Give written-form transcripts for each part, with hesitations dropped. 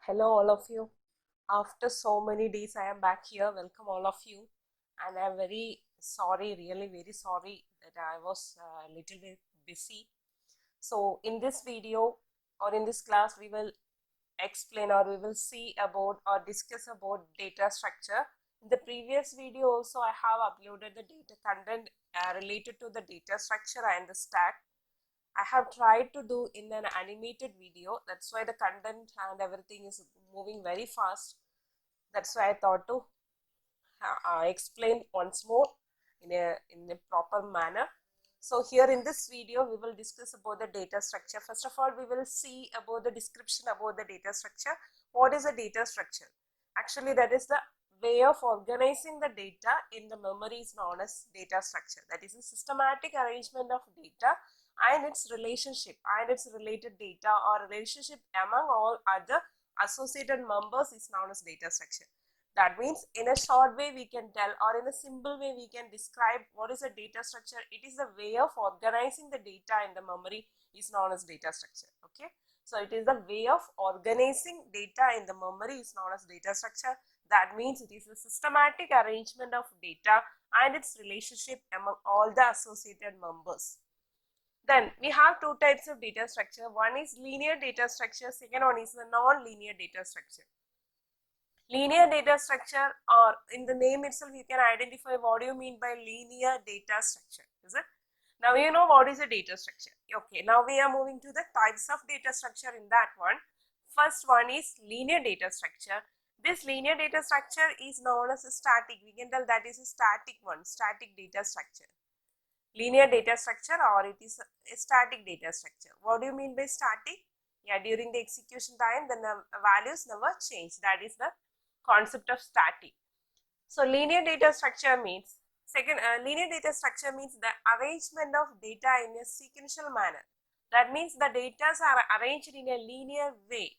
Hello, all of you. After so many days, I am back here. Welcome, all of you. And I'm very sorry, really very sorry that I was a little bit busy. So, in this video or in this class, we will explain or we will see about or discuss about data structure. In the previous video, also, I have uploaded the data content related to the data structure and the stack. I have tried to do in an animated video. That's why the content and everything is moving very fast. That's why I thought to explain once more in a proper manner. So here in this video, we will discuss about the data structure. First of all, we will see about the description about the data structure. What is a data structure? Actually, that is the way of organizing the data in the memory is known as data structure. That is a systematic arrangement of data and its relationship and its related data or relationship among all other associated members is known as data structure. That means in a short way we can tell, or in a simple way we can describe what is a data structure. It is the way of organizing the data in the memory is known as data structure. Okay, so it is the way of organizing data in the memory is known as data structure. That means it is a systematic arrangement of data and its relationship among all the associated members. Then we have two types of data structure. One is linear data structure, second one is the non-linear data structure. Linear data structure, or in the name itself you can identify what do you mean by linear data structure, is it? Now you know what is a data structure. Okay, now we are moving to the types of data structure in that one. First one is linear data structure. This linear data structure is known as a static. We can tell that is a static one, static data structure. Linear data structure, or it is a static data structure. What do you mean by static? Yeah, during the execution time the values never change. That is the concept of static. So linear data structure means linear data structure means the arrangement of data in a sequential manner. That means the data are arranged in a linear way.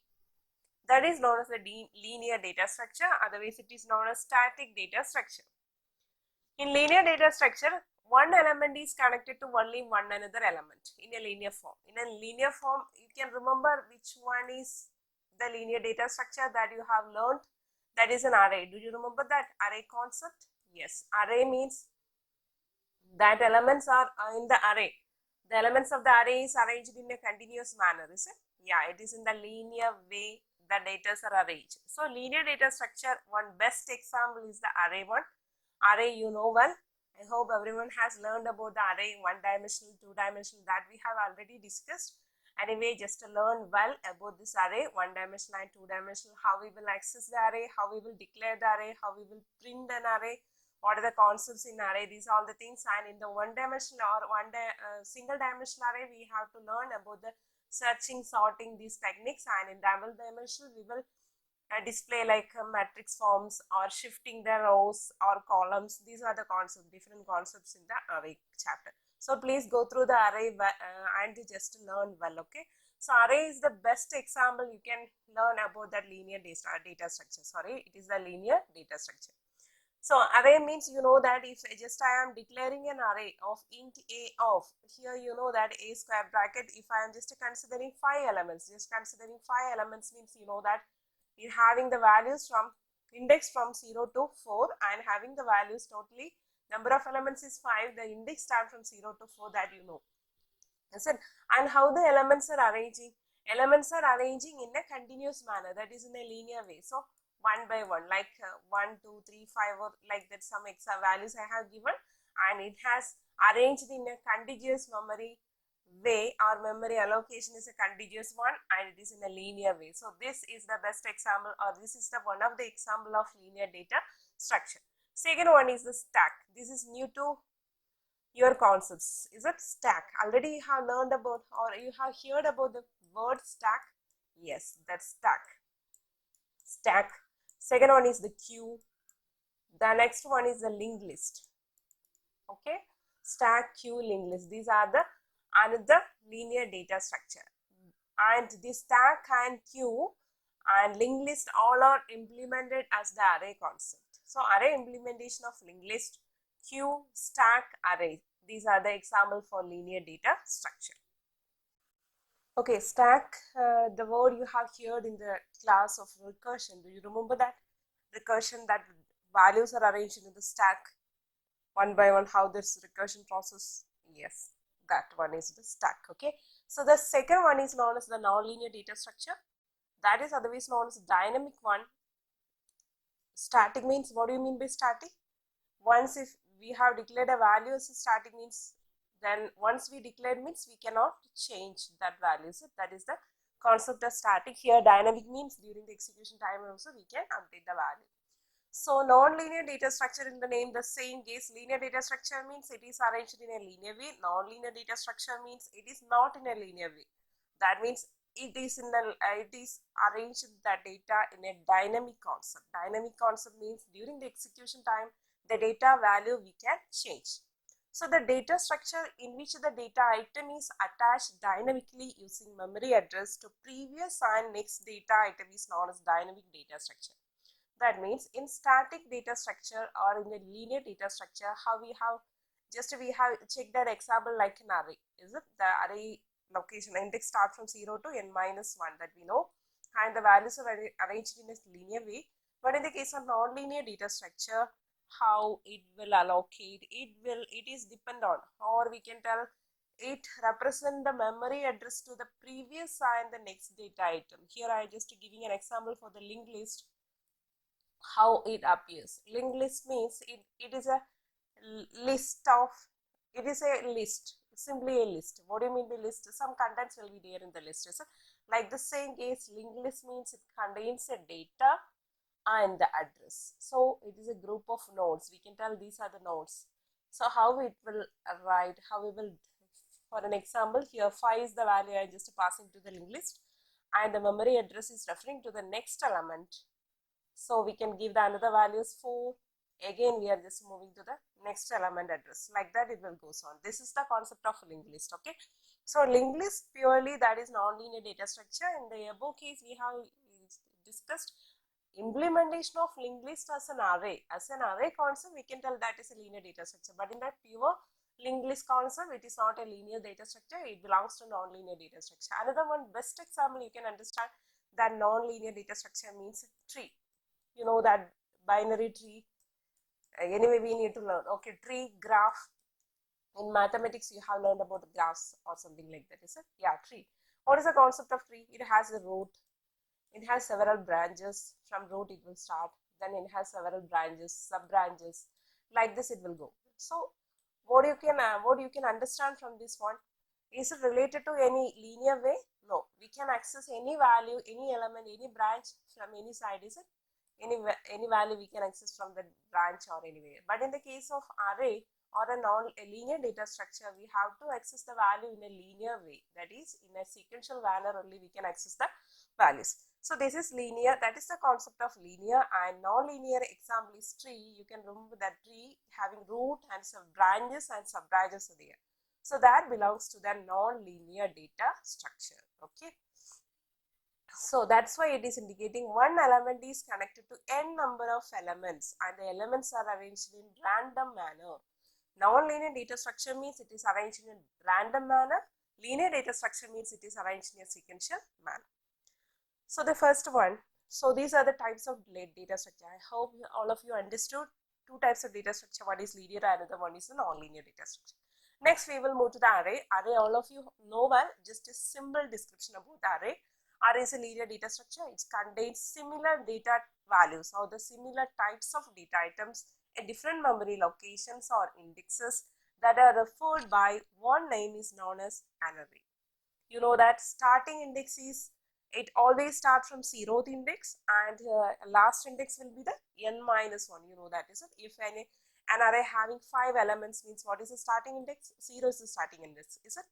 That is known as the linear data structure. Otherwise it is known as static data structure. In linear data structure, one element is connected to only one another element in a linear form. In a linear form, you can remember which one is the linear data structure that you have learned. That is an array. Do you remember that array concept? Yes, array means that elements are in the array. The elements of the array is arranged in a continuous manner, is it? Yeah, it is in the linear way the data are arranged. So linear data structure, one best example is the array one. Array you know well. I hope everyone has learned about the array, one dimensional, two dimensional, that we have already discussed. Anyway, just to learn well about this array, one dimensional and two dimensional, how we will access the array, how we will declare the array, how we will print an array, what are the concepts in array, these are all the things. And in the one dimensional or single dimensional array, we have to learn about the searching, sorting, these techniques. And in double dimensional, we will display like matrix forms or shifting the rows or columns. These are the concepts, different concepts in the array chapter. So please go through the array and just learn well. Okay, so array is the best example you can learn about that linear data structure. Sorry, it is the linear data structure. So array means you know that if just I am declaring an array of int a of, here you know that a square bracket, if I am just considering 5 elements, just considering 5 elements means you know that you're having the values from index from 0 to 4 and having the values totally number of elements is 5, the index start from 0 to 4, that you know. Listen, and how the elements are arranging? Elements are arranging in a continuous manner, that is in a linear way. So one by one, like 1, 2, 3, 5, or like that some extra values I have given, and it has arranged in a contiguous memory way. Our memory allocation is a contiguous one and it is in a linear way. So this is the best example, or this is the one of the example of linear data structure. Second one is the stack. This is new to your concepts. Is it stack? Already you have learned about, or you have heard about the word stack. Yes, that's stack. Stack. Second one is the queue. The next one is the linked list. Okay, stack, queue, linked list. These are the another linear data structure. And the stack and queue and linked list all are implemented as the array concept. So array implementation of linked list, queue, stack, array. These are the example for linear data structure. Okay, stack, the word you have heard in the class of recursion. Do you remember that? Recursion, that values are arranged in the stack one by one, how this recursion process? Yes, that one is the stack. Okay, so the second one is known as the nonlinear data structure. That is otherwise known as dynamic one. Static means, what do you mean by static? Once if we have declared a value as a static means, then once we declared means we cannot change that value. So that is the concept of static. Here dynamic means during the execution time also we can update the value. So non-linear data structure, in the name the same case. Linear data structure means it is arranged in a linear way. Non-linear data structure means it is not in a linear way. That means it is arranged the data in a dynamic concept. Dynamic concept means during the execution time the data value we can change. So the data structure in which the data item is attached dynamically using memory address to previous and next data item is known as dynamic data structure. That means in static data structure or in the linear data structure, how we have checked that example like an array. Is it the array location index start from 0 to n minus 1 that we know, and the values are arranged in a linear way. But in the case of non-linear data structure, how it will allocate, it is depend on, or we can tell it represent the memory address to the previous and the next data item. Here I just giving an example for the linked list, how it appears. Linked list means it is a list of, it is a list, simply a list. What do you mean by list? Some contents will be there in the list. So, like the same case, linked list means it contains a data and the address. So it is a group of nodes. We can tell these are the nodes. So how it will write, how we will, for an example, here 5 is the value I just passing to the linked list, and the memory address is referring to the next element. So we can give the another values 4. Again, we are just moving to the next element address. Like that, it will goes on. This is the concept of linked list. Okay. So linked list purely that is non-linear data structure. In the above case, we have discussed implementation of linked list as an array. As an array concept, we can tell that is a linear data structure. But in that pure linked list concept, it is not a linear data structure. It belongs to non-linear data structure. Another one best example you can understand that non-linear data structure means tree. You know that binary tree. Anyway, we need to learn. Okay, tree, graph. In mathematics, you have learned about the graphs or something like that, is it? Yeah, tree. What is the concept of tree? It has a root. It has several branches. From root it will start. Then it has several branches, sub branches. Like this, it will go. So, what you can understand from this one? Is it related to any linear way? No. We can access any value, any element, any branch from any side. Is it? Any value we can access from the branch or anywhere. But in the case of array or a linear data structure, we have to access the value in a linear way. That is, in a sequential manner only we can access the values. So this is linear. That is the concept of linear. And non-linear example is tree. You can remember that tree having root and some branches and sub branches are there. So that belongs to the non-linear data structure. Okay. So that's why it is indicating one element is connected to n number of elements and the elements are arranged in random manner. Non-linear data structure means it is arranged in a random manner. Linear data structure means it is arranged in a sequential manner. So the first one, so these are the types of data structure. I hope all of you understood two types of data structure. One is linear and another one is a non-linear data structure. Next we will move to the array. Array all of you know well, just a simple description about the array. Array is a linear data structure. It contains similar data values or the similar types of data items at different memory locations or indexes that are referred by one name is known as an array. You know that starting index is, it always starts from 0th index and last index will be the n minus 1. You know that, is it? If an array having 5 elements means what is the starting index? 0 is the starting index, is it?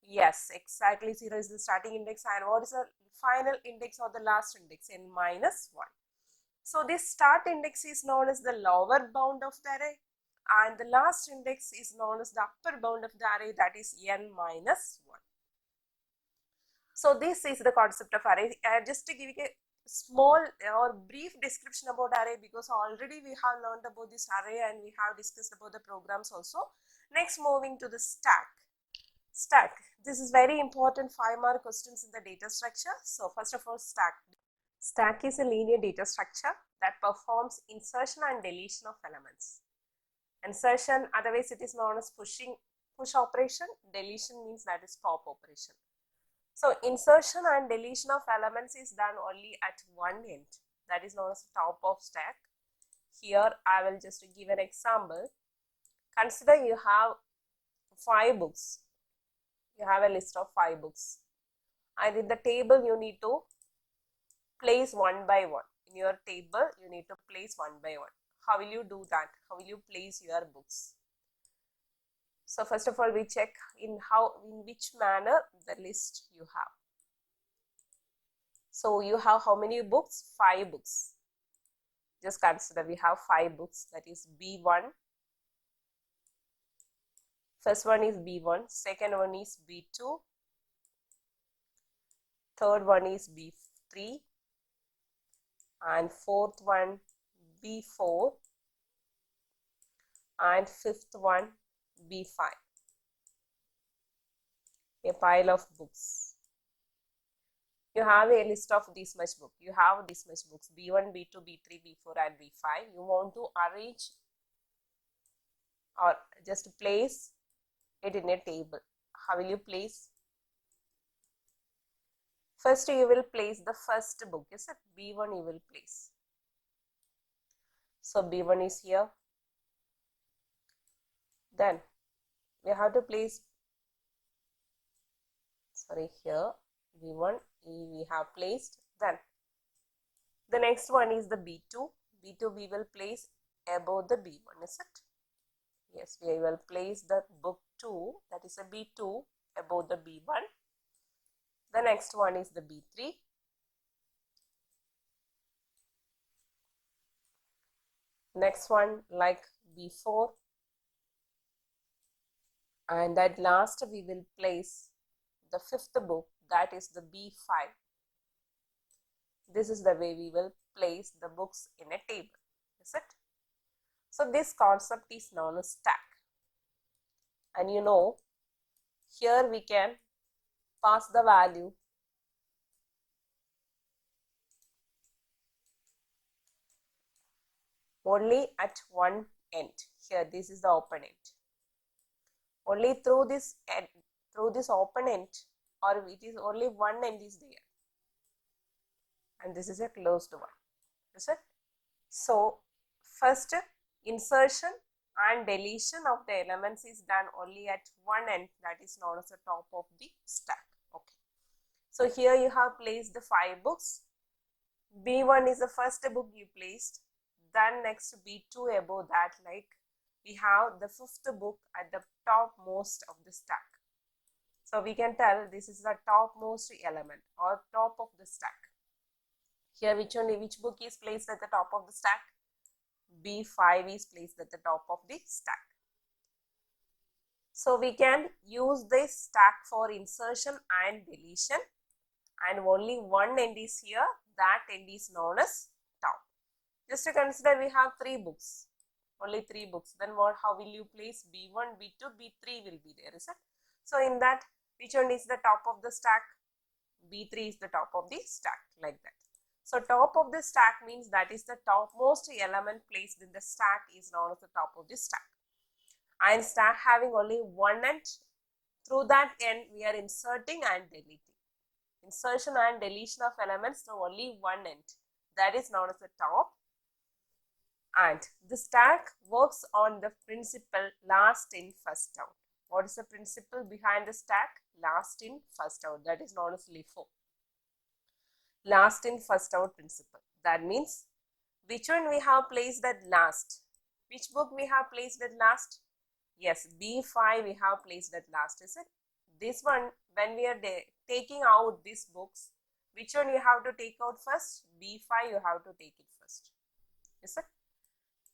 Yes, exactly, 0 is the starting index. And what is the final index or the last index? N minus 1. So this start index is known as the lower bound of the array and the last index is known as the upper bound of the array, that is n minus 1. So this is the concept of array. Just to give you a small or brief description about array, because already we have learned about this array and we have discussed about the programs also. Next, moving to the stack. Stack. This is very important 5-mark questions in the data structure. So first of all, stack. Stack is a linear data structure that performs insertion and deletion of elements. Insertion, otherwise it is known as push operation. Deletion means that is pop operation. So insertion and deletion of elements is done only at one end, that is known as top of stack. Here I will just give an example. Consider you have 5 books. You have a list of 5 books, and in the table you need to place one by one. In your table you need to place one by one. How will you do that? How will you place your books? So first of all, we check in which manner the list you have. So you have how many books? 5 books. Just consider we have 5 books, that is B1. First one is B1, second one is B2, third one is B3, and fourth one B4, and fifth one B5. A pile of books. You have a list of this much book. You have this much books, B1, B2, B3, B4 and B5. You want to arrange or just place it in a table. How will you place? First you will place the first book, is it? B1 you will place. So B1 is here. Then we have to place, here B1 we have placed. Then the next one is the B2. B2 we will place above the B1, is it? Yes, we will place the book 2, that is a B2, above the B1. The next one is the B3. Next one like B4. And at last we will place the fifth book, that is the B5. This is the way we will place the books in a table, is it? So this concept is known as stack. And you know, here we can pass the value only at one end. Here this is the open end. Only through this open end, or it is only one end is there, and this is a closed one, is it? So first insertion and deletion of the elements is done only at one end, that is known as the top of the stack. Okay, so here you have placed the 5 books. B1 is the first book you placed, then next B2 above that, like we have the 5th book at the topmost of the stack. So we can tell this is the topmost element or top of the stack. Here which book is placed at the top of the stack? B5 is placed at the top of the stack. So we can use this stack for insertion and deletion, and only one end is here, that end is known as top. Just to consider, we have 3 books, only 3 books. Then how will you place? B1, B2, B3 will be there, is it? So in that, which one is the top of the stack? B3 is the top of the stack, like that. So top of the stack means that is the topmost element placed in the stack is known as the top of the stack. And stack having only one end, through that end we are inserting and deleting. Insertion and deletion of elements through only one end, that is known as the top. And the stack works on the principle last in, first out. What is the principle behind the stack? Last in, first out, that is known as LIFO. Last in, first out principle. That means which one we have placed at last? Which book we have placed at last? Yes, B5 we have placed at last, is it? This one, when we are taking out these books, which one you have to take out first? B5 you have to take it first, is it?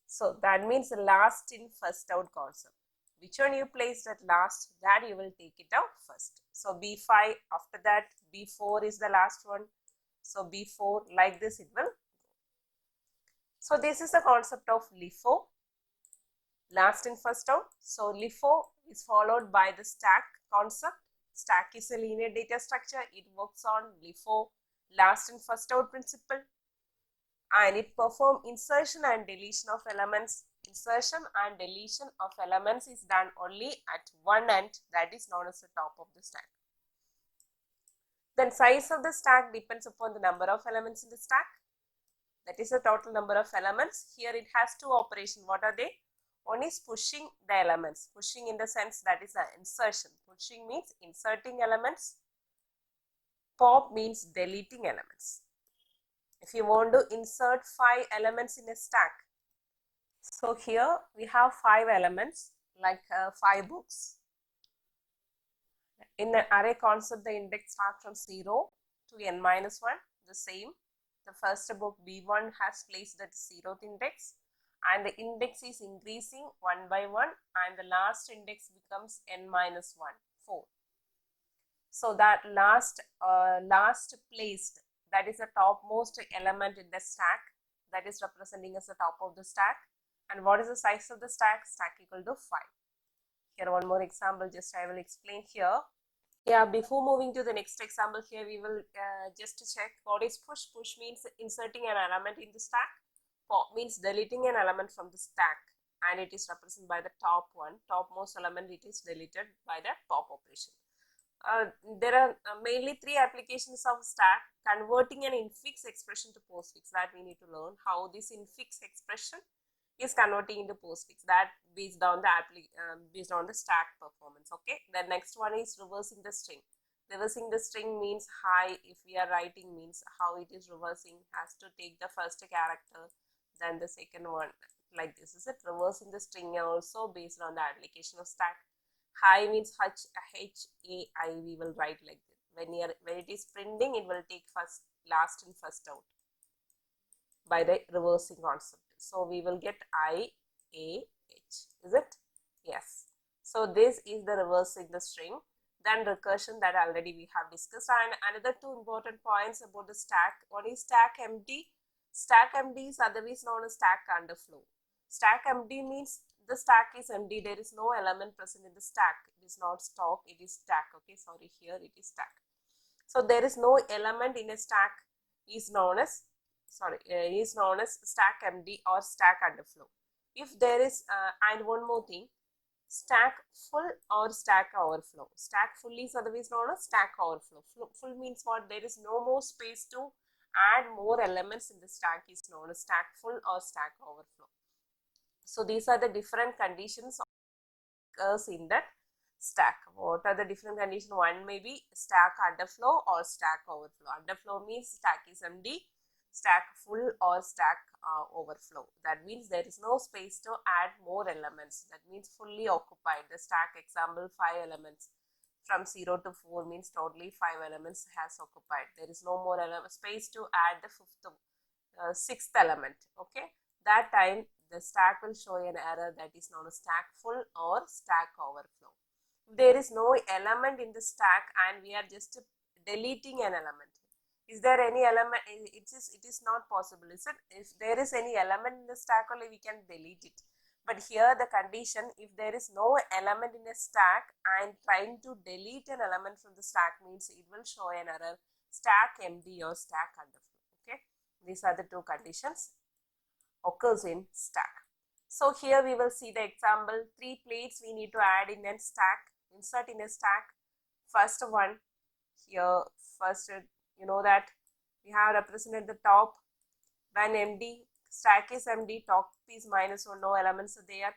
So that means last in, first out concept. Which one you placed at last, that you will take it out first. So B5, after that B4 is the last one. So B4, like this it will go. So this is the concept of LIFO, last in, first out. So LIFO is followed by the stack concept. Stack is a linear data structure. It works on LIFO, last in first out principle, and it performs insertion and deletion of elements. Insertion and deletion of elements is done only at one end, that is known as the top of the stack. Then size of the stack depends upon the number of elements in the stack. That is the total number of elements. Here it has two operations. What are they? One is pushing the elements. Pushing in the sense that is an insertion. Pushing means inserting elements. Pop means deleting elements. If you want to insert 5 elements in a stack, so here we have 5 elements like 5 books. In the array concept, the index starts from 0 to n minus 1. The same. The first book B1 has placed at 0th index, and the index is increasing one by one, and the last index becomes n minus 1, 4. So that last placed, that is the topmost element in the stack, that is representing as the top of the stack. And what is the size of the stack? Stack equal to 5. Here one more example, just I will explain here. Yeah, before moving to the next example, here we will just check what is push. Push means inserting an element in the stack. Pop means deleting an element from the stack, and it is represented by the top one. Topmost element, it is deleted by the pop operation. There are mainly 3 applications of stack: converting an infix expression to postfix, that we need to learn how this infix expression is converting into postfix, that based on the stack performance. Okay, the next one is reversing the string. Reversing the string means high. If we are writing, means how it is reversing, has to take the first character, then the second one, like this. Is it reversing the string also based on the application of stack? High means H-A-I, we will write like this. When it is printing, it will take last and first out by the reversing concept. So we will get I-A-H. Is it? Yes. So this is the reversing the string. Then recursion, that already we have discussed. And another 2 important points about the stack. One is stack empty. Stack empty is otherwise known as stack underflow. Stack empty means the stack is empty. There is no element present in the stack. It is not stock, it is stack. Okay, sorry, here it is stack. So there is no element in a stack is known as stack empty or stack underflow. If there is, and one more thing, stack full or stack overflow. Stack full is otherwise known as stack overflow. Full means what? There is no more space to add more elements in the stack, is known as stack full or stack overflow. So these are the different conditions occurs in that stack. What are the different conditions? One may be stack underflow or stack overflow. Underflow means stack is empty. Stack full or stack overflow. That means there is no space to add more elements. That means fully occupied. The stack example, 5 elements. From 0 to 4 means totally 5 elements has occupied. There is no more space to add the 6th element. Okay, that time the stack will show an error, that is known as stack full or stack overflow. If there is no element in the stack and we are just deleting an element, is there any element? It is not possible, is it? If there is any element in the stack only, we can delete it. But here the condition, if there is no element in a stack and trying to delete an element from the stack, means it will show an error, stack empty or stack underflow. Okay, these are the 2 conditions occurs in stack. So here we will see the example. 3 plates we need to add in a stack, insert in a stack. First one here, first you know that we have represented the top when empty, stack is empty, top is -1, no elements are there.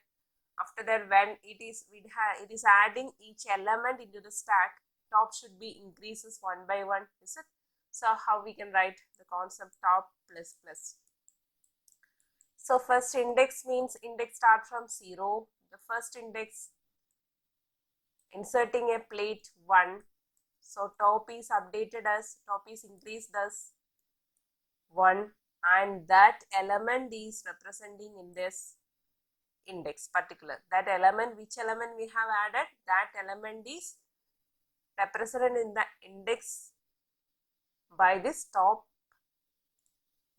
After that, when it is adding each element into the stack, top should be increases one by one, is it? So how we can write the concept top plus plus. So first index means index start from 0. The first index inserting a plate 1. So top is updated as, top is increased as 1, and that element is representing in this index particular. That element, which element we have added, that element is represented in the index by this top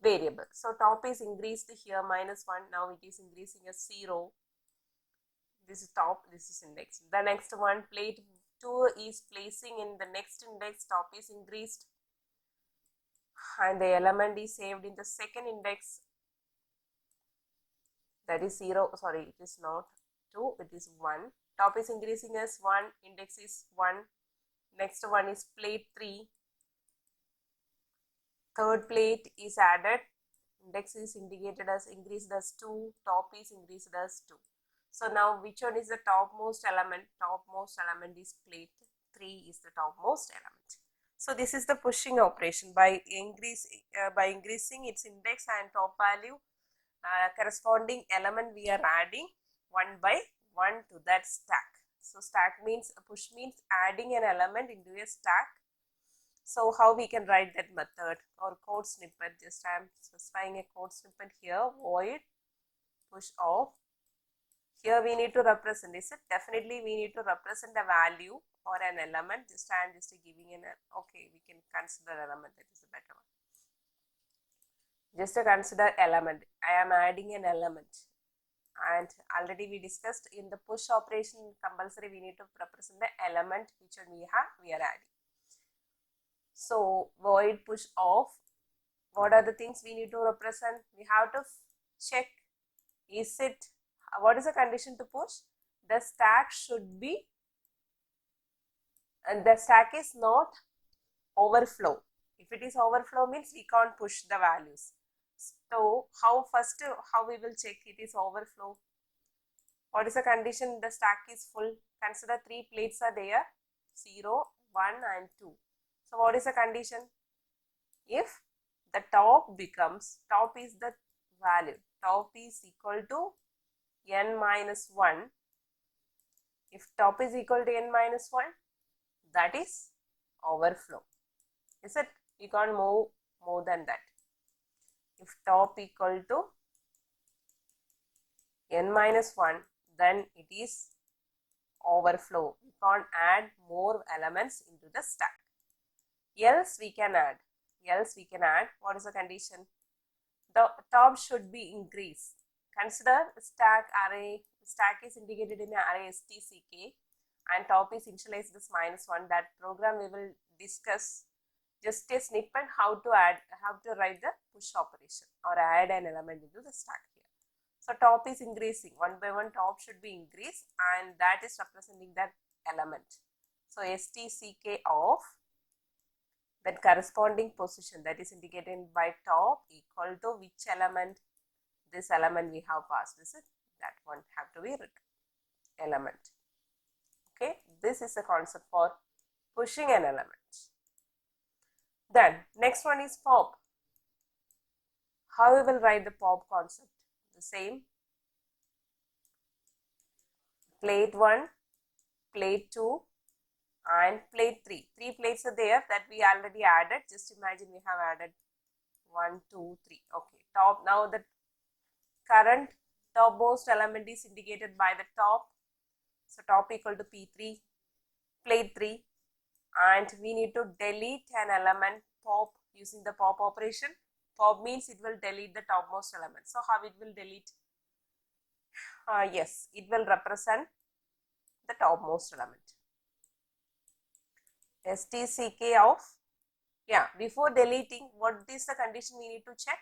variable. So top is increased here -1, now it is increasing as 0. This is top, this is index. The next one, plate 2 is placing in the next index, top is increased, and the element is saved in the second index, that is 0, sorry, it is not 2, it is 1. Top is increasing as 1, index is 1, next one is plate 3, third plate is added, index is indicated as increased as 2, top is increased as 2. So now which one is the topmost element? Topmost element is plate 3 is the topmost element. So this is the pushing operation. By increasing its index and top value, corresponding element we are adding 1 by 1 to that stack. So stack means, push means adding an element into a stack. So how we can write that method or code snippet? Just I am specifying a code snippet here, void push off. Here we need to represent, is it? Definitely we need to represent a value or an element. Just I am just giving an, okay, we can consider element, that is a better one. Just to consider element, I am adding an element, and already we discussed in the push operation compulsory we need to represent the element which one we are adding. So void push off, what are the things we need to represent? We have to check, is it, what is the condition to push? The stack should be, and the stack is not overflow. If it is overflow means we can't push the values. So how we will check it is overflow? What is the condition? The stack is full. Consider 3 plates are there, 0, 1 and 2. So what is the condition? If the top becomes, top is the value, top is equal to n minus 1. If top is equal to n minus 1, that is overflow. Is it? We can't move more than that. If top equal to n minus 1, then it is overflow. We can't add more elements into the stack. Else we can add. What is the condition? The top should be increased. Consider stack array. Stack is indicated in the array stck, and top is initialized as -1. That program we will discuss. Just a snippet how to write the push operation or add an element into the stack here. So top is increasing, 1 by 1 top should be increased, and that is representing that element. So stck of that corresponding position that is indicated by top equal to which element? This element we have passed, is it? That one have to be written, element. Okay, this is the concept for pushing an element. Then next one is pop. How we will write the pop concept? The same. Plate 1, plate 2 and plate 3. 3 plates are there that we already added. Just imagine we have added 1, 2, 3. Okay, top. Now the current topmost element is indicated by the top. So top equal to P3, plate 3, and we need to delete an element pop using the pop operation. Pop means it will delete the topmost element. So how it will delete? Yes, it will represent the topmost element. Stck of, yeah, before deleting, what is the condition we need to check?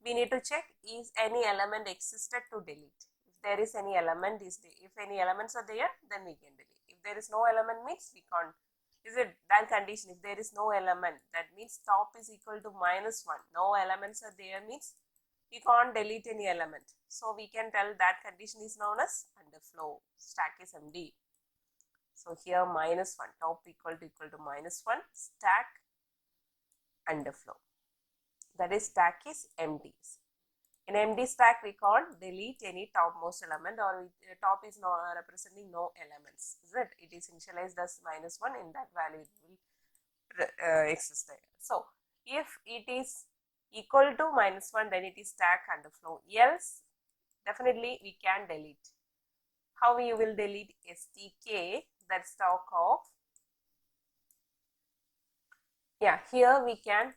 We need to check is any element existed to delete. If there is any element, if any elements are there, then we can delete. If there is no element means we can't. Is it that condition? If there is no element, that means top is equal to -1. No elements are there means we can't delete any element. So we can tell that condition is known as underflow. Stack is empty. So here -1, top equal to -1, stack underflow. That is stack is empty. In empty stack we can't delete any topmost element, or top is representing no elements. Is it? It is initialized as -1. In that value it will exist there. So if it is equal to -1, then it is stack underflow. Else definitely we can delete. How you will delete? Stk, that stock of, yeah, here we can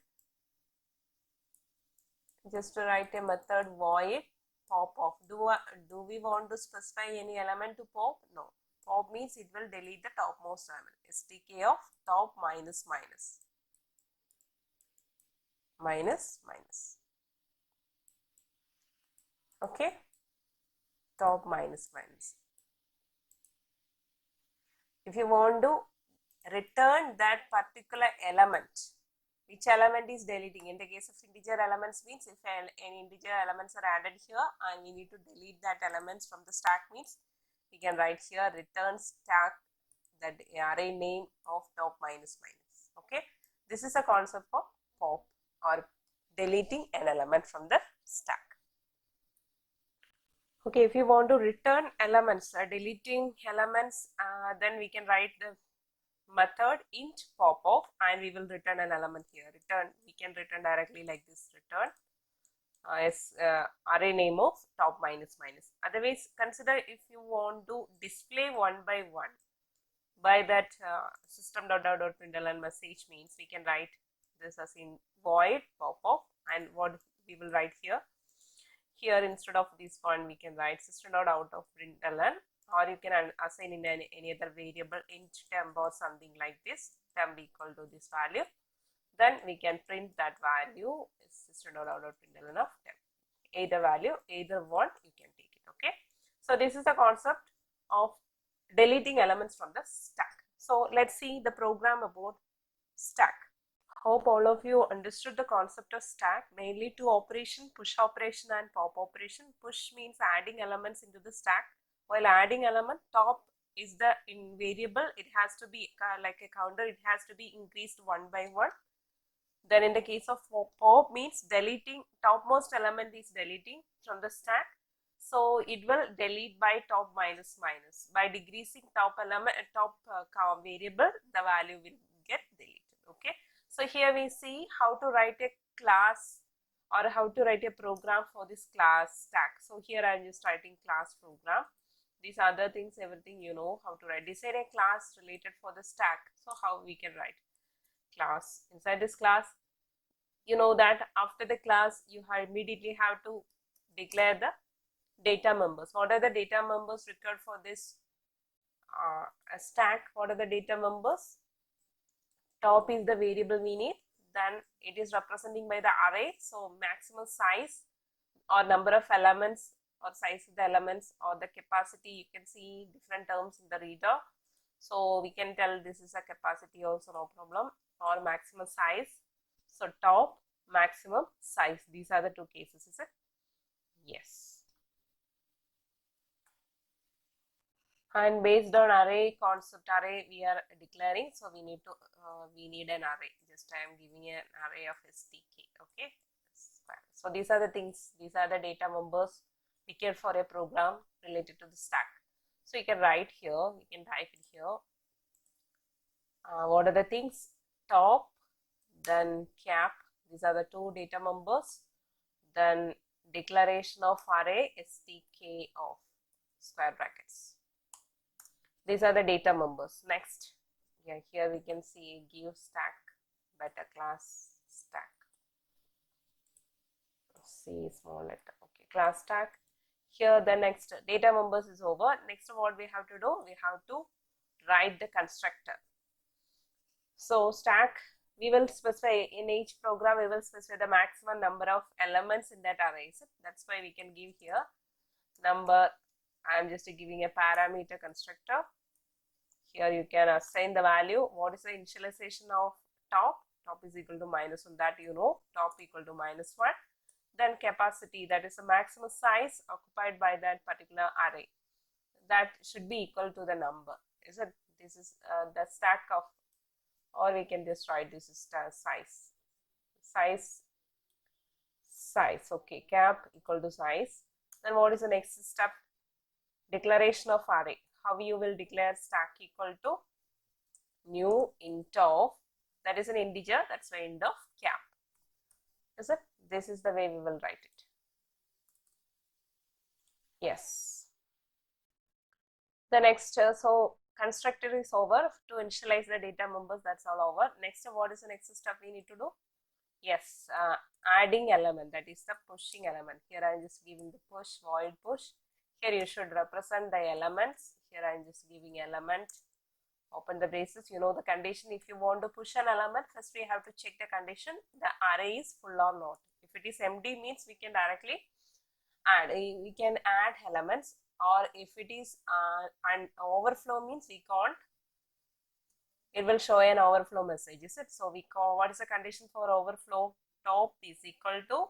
just to write a method void pop off. Do we want to specify any element to pop? No. Pop means it will delete the topmost element. STK of top minus minus. Minus minus. Okay. Top minus minus. If you want to return that particular element, which element is deleting? In the case of integer elements means if any integer elements are added here and we need to delete that elements from the stack means we can write here return stack that array name of top minus minus. Okay, this is a concept of pop or deleting an element from the stack. Okay, if you want to return elements, deleting elements, then we can write the method int pop of and we will return an element here. Return, we can return directly like this, return array name of top minus minus. Otherwise, consider if you want to display one by one by that system.out.println message means we can write this as in void pop of, and what we will write here instead of this one we can write system.out.println, or you can assign in any other variable int temp or something like this, temp equal to this value, then we can print that value system.out.println of temp. Either value, either one you can take it. Okay, so this is the concept of deleting elements from the stack. So let's see the program about stack. Hope all of you understood the concept of stack. Mainly two operation, push operation and pop operation. Push means adding elements into the stack, while adding element, top is the in variable, it has to be like a counter, it has to be increased one by one. Then in the case of pop means deleting, topmost element is deleting from the stack, so it will delete by top minus minus. By decreasing top element, variable, the value will get deleted. Okay, so here we see how to write a class or how to write a program for this class stack. So here I am just writing class program. These other things, everything you know how to write. Decide a class related for the stack. So how we can write class. Inside this class, you know that after the class you immediately have to declare the data members. What are the data members required for this stack? What are the data members? Top is the variable we need, then it is representing by the array, so maximum size or number of elements or size of the elements or the capacity, you can see different terms in the reader, so we can tell this is a capacity also, no problem, or maximum size. So top, maximum, size, these are the two cases, is it? Yes. And based on array concept, array we are declaring, so we need to we need an array. Just I am giving an array of STK. Okay, so these are the things, these are the data members declared for a program related to the stack. So you can write here, you can type it here. What are the things? Top, then cap, these are the two data members, then declaration of array STK of square brackets. These are the data members. Next, yeah, here we can see give stack, beta class stack. C small letter. Okay, class stack. Here the next data members is over. Next, what we have to do? We have to write the constructor. So stack, we will specify in each program. We will specify the maximum number of elements in that array. So that's why we can give here number. I am just giving a parameter constructor. Here you can assign the value. What is the initialization of top? Top is equal to -1, that you know, top equal to -1. Then capacity, that is the maximum size occupied by that particular array. That should be equal to the number. Is it? This is the stack of, or we can just write this is size. Size. Okay, cap equal to size. Then what is the next step? Declaration of array. How you will declare stack equal to new int of, that is an integer, that's why int of cap. Is it? This is the way we will write it. Yes. The next, so constructor is over. To initialize the data members, that's all over. Next, what is the next step we need to do? Yes, adding element, that is the pushing element. Here I am just giving the push, void push. Here you should represent the elements. here I am just giving element, open the braces. You know the condition. If you want to push an element, first we have to check the condition, the array is full or not. If it is empty, means we can directly add, we can add elements, or if it is an overflow, means we can't, it will show an overflow message, is it? So we call, what is the condition for overflow? Top is equal to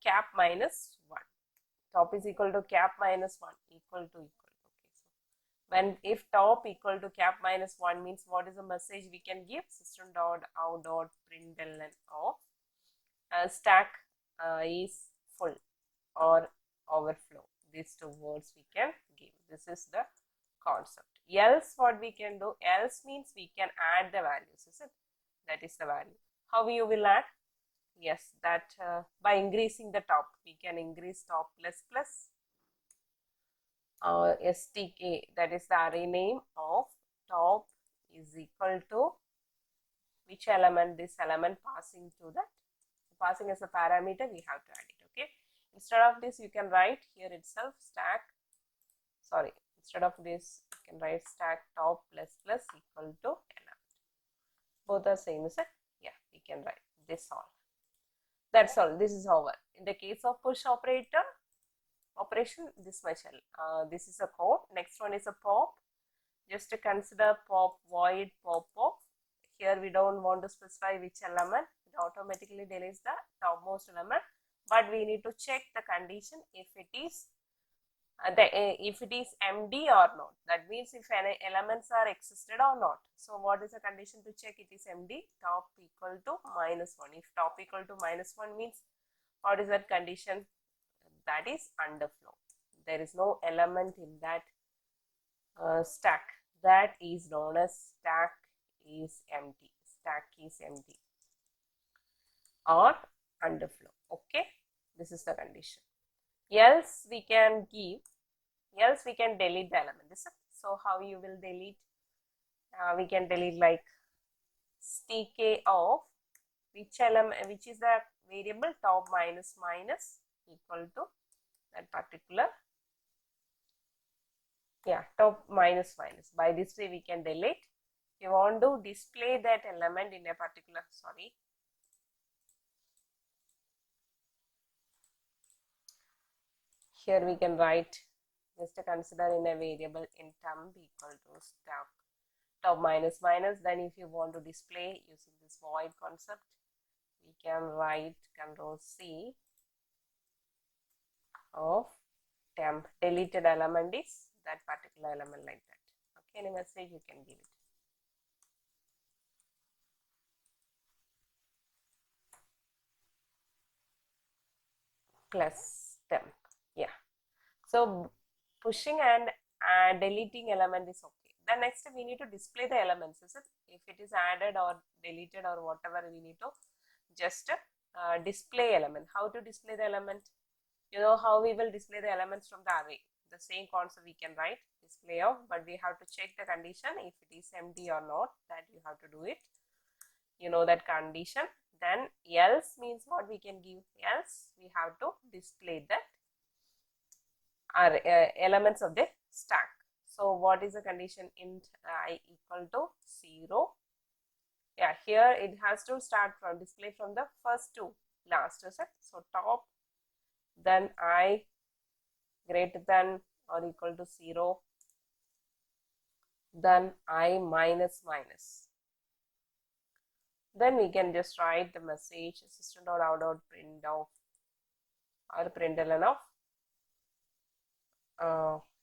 cap minus 1. Top is equal to cap minus 1, equal to. Okay, so when, if top equal to cap minus 1 means, what is the message we can give? System dot out dot println of stack is full or overflow. These two words we can give. This is the concept. Else what we can do? Else means we can add the values, is it? That is the value. How you will add? Yes, that by increasing the top, we can increase top plus plus stk, that is the array name of top is equal to which element? This element passing to that, passing as a parameter, we have to add it. Okay, instead of this you can write here itself stack, sorry, instead of this you can write stack top plus plus equal to element. Both are same, is it? Yeah, we can write this all. That's all. This is over. In the case of push operation, this much. This is a code. Next one is a pop. Just to consider pop void pop of. Here we don't want to specify which element. It automatically deletes the topmost element. But we need to check the condition if it is MD or not. That means if any elements are existed or not. So what is the condition to check it is MD? Top equal to minus 1. If top equal to minus 1 means, what is that condition? That is underflow. There is no element in that stack. That is known as stack is empty. Stack is empty or underflow. Okay, this is the condition. Else we can give, else we can delete the element. So how you will delete? We can delete like stk of which element, which is the variable top minus minus equal to that particular, yeah, top minus minus. By this way we can delete. If you want to display that element in a particular, sorry, here we can write, just to consider in a variable in temp equal to stack top minus minus. Then if you want to display using this void concept, we can write Control C of temp. Deleted element is that particular element, like that. Okay, any message you can give it. Plus temp. Yeah. So pushing and deleting element is okay. Then next we need to display the elements, is it? If it is added or deleted or whatever, we need to just display element. How to display the element? You know how we will display the elements from the array. The same concept we can write display of, but we have to check the condition if it is empty or not. That you have to do it. You know that condition. Then else means what we can give? Else we have to display that are elements of the stack. So what is the condition? Int I equal to 0. Yeah, here it has to start from display from the first two last, is it? So top, then I greater than or equal to 0, then I minus minus. Then we can just write the message system.out.print of or println of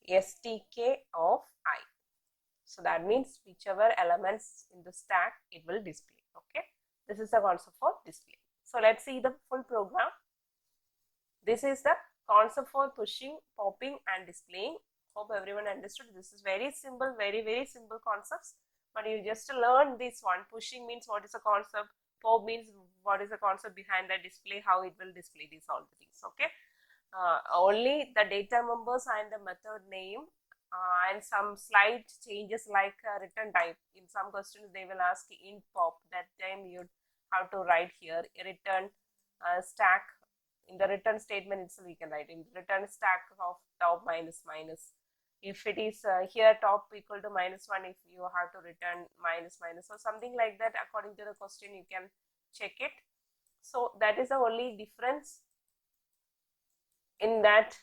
stk of I. So that means whichever elements in the stack it will display. Okay, this is the concept for display. So let's see the full program. This is the concept for pushing, popping and displaying. Hope everyone understood. This is very simple, very simple concepts. But you just learn this one. Pushing means what is the concept. Pop means what is the concept behind the display, how it will display these all the things. Okay. Only the data members and the method name and some slight changes like return type. In some questions they will ask int pop. That time you have to write here return stack. In the return statement itself we can write in return stack of top minus minus. If it is here top equal to -1, if you have to return minus minus or something like that, according to the question you can check it. So that is the only difference in that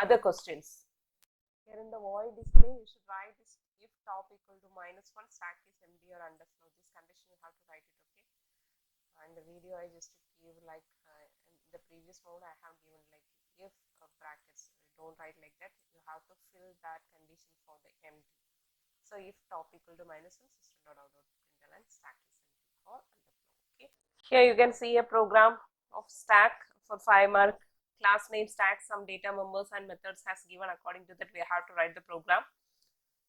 other questions. Here in the void display, you should write this: if top equal to -1, stack is empty or underflow. This condition you have to write it, okay? And the video I just give like in the previous mode I have given like if brackets. Don't write like that. You have to fill that condition for the empty. So if top equal to -1, system.out.println stack is empty or underflow. Okay. Here you can see a program of stack for 5 mark. Class name stack, some data members and methods has given. According to that we have to write the program.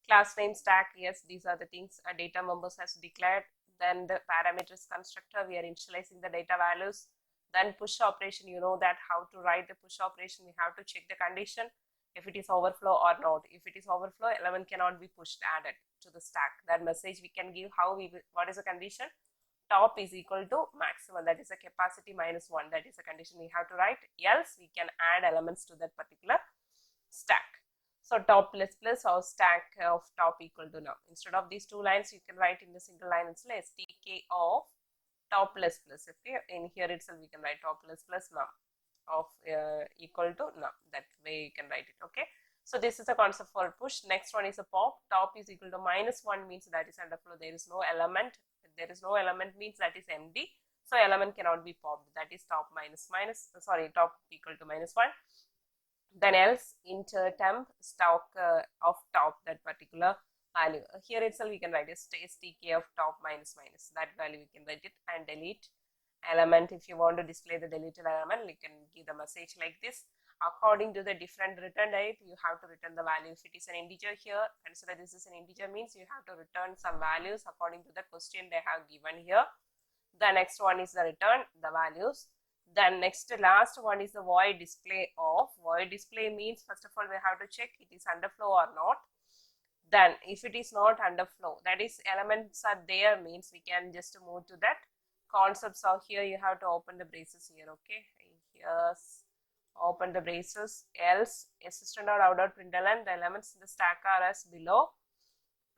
Class name stack, yes, these are the things. A data members has declared. Then the parameters constructor, we are initializing the data values. Then push operation, you know that how to write the push operation. We have to check the condition if it is overflow or not. If it is overflow, element cannot be pushed, added to the stack. That message we can give how we will, what is the condition? Top is equal to maximum, that is a capacity -1, that is a condition we have to write, else we can add elements to that particular stack. So top plus plus or stack of top equal to num. Instead of these two lines you can write in the single line itself stk of top plus plus. If you, in here itself we can write top plus plus num of equal to num. That way you can write it, okay? So this is a concept for push. Next one is a pop. Top is equal to -1 means that is underflow, there is no element. There is no element means that is empty, so element cannot be popped. That is top top equal to -1. Then else inter temp stock of top, that particular value. Here itself we can write a stk of top -, that value we can write it. And delete element, if you want to display the deleted element you can give the message like this. According to the different return type you have to return the value. If it is an integer, here consider this is an integer, means you have to return some values according to the question they have given here. The next one is the return the values. Then next last one is the void display of. Void display means first of all we have to check it is underflow or not. Then if it is not underflow, that is elements are there, means we can just move to that concepts. Of here you have to open the braces here, okay? Here's open the braces, else system.out.println the elements in the stack are as below,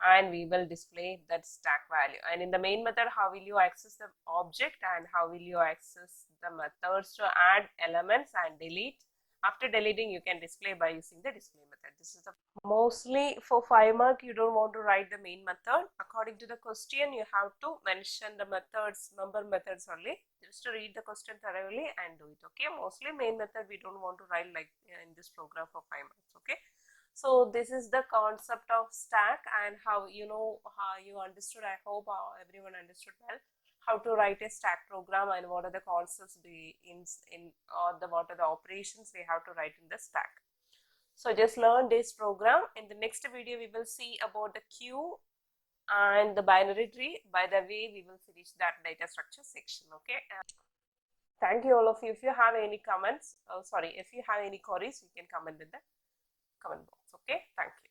and we will display that stack value. And in the main method, how will you access the object and how will you access the methods to add elements and delete. After deleting you can display by using the display method. This is the mostly for 5 mark you don't want to write the main method. According to the question you have to mention the methods, member methods only, just to read the question thoroughly and do it, okay? Mostly main method we don't want to write like in this program for 5 marks, okay? So this is the concept of stack, and how how you understood. I hope everyone understood well how to write a stack program and what are the concepts what are the operations we have to write in the stack. So just learn this program. In the next video we will see about the queue and the binary tree. By the way, we will finish that data structure section, okay? Thank you all of you. If you have any comments, if you have any queries, you can comment in the comment box, okay? Thank you.